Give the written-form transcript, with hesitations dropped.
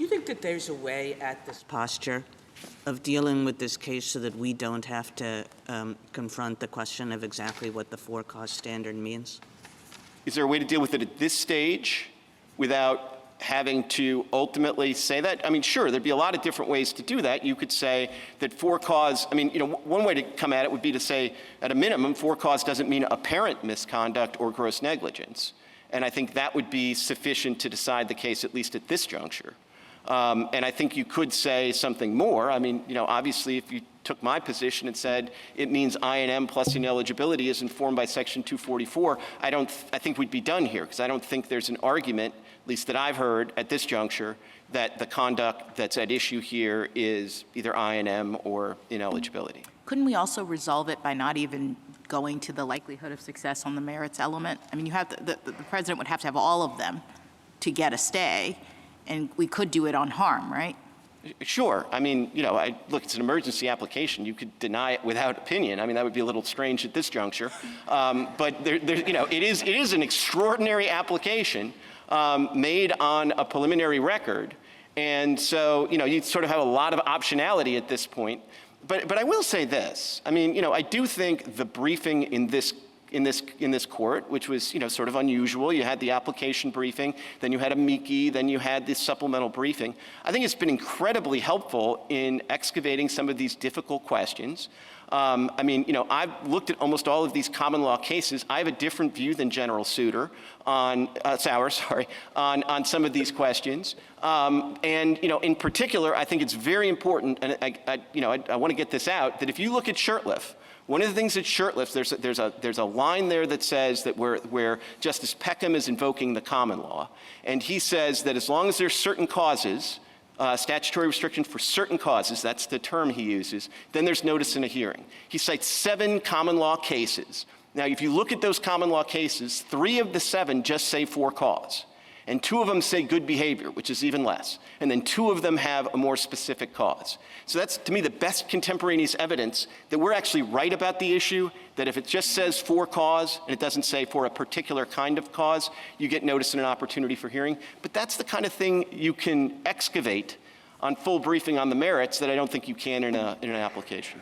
Do you think that there's a way at this posture of dealing with this case so that we don't have to confront the question of exactly what the for-cause standard means? Is there a way to deal with it at this stage without having to ultimately say that? I mean, sure, there'd be a lot of different ways to do that. You could say that for-cause, I mean, one way to come at it would be to say, at a minimum, for-cause doesn't mean apparent misconduct or gross negligence. And I think that would be sufficient to decide the case, at least at this juncture. And I think you could say something more. I mean, obviously, if you took my position and said it means I&M plus ineligibility is informed by Section 244, I think we'd be done here, because I don't think there's an argument, at least that I've heard at this juncture, that the conduct that's at issue here is either I&M or ineligibility. Couldn't we also resolve it by not even going to the likelihood of success on the merits element? I mean, you have the president would have to have all of them to get a stay, and we could do it on harm, right? Sure. I mean, look, it's an emergency application. You could deny it without opinion. I mean, that would be a little strange at this juncture. But it is an extraordinary application made on a preliminary record. And so, you sort of have a lot of optionality at this point. But I will say this. I mean, I do think the briefing in this court, which was, sort of unusual. You had the application briefing, then you had a MIKI, then you had this supplemental briefing. I think it's been incredibly helpful in excavating some of these difficult questions. I mean, I've looked at almost all of these common law cases. I have a different view than General Souter on some of these questions. And, in particular, I think it's very important, and I want to get this out, that if you look at Shurtleff, one of the things at Shurtleff, there's a line there that says that where Justice Peckham is invoking the common law, and he says that as long as there's certain causes, statutory restriction for certain causes, that's the term he uses, then there's notice in a hearing. He cites 7 common law cases. Now, if you look at those common law cases, 3 of the 7 just say for cause. And 2 of them say good behavior, which is even less. And then 2 of them have a more specific cause. So that's, to me, the best contemporaneous evidence that we're actually right about the issue, that if it just says for cause and it doesn't say for a particular kind of cause, you get notice and an opportunity for hearing. But that's the kind of thing you can excavate on full briefing on the merits that I don't think you can in an application.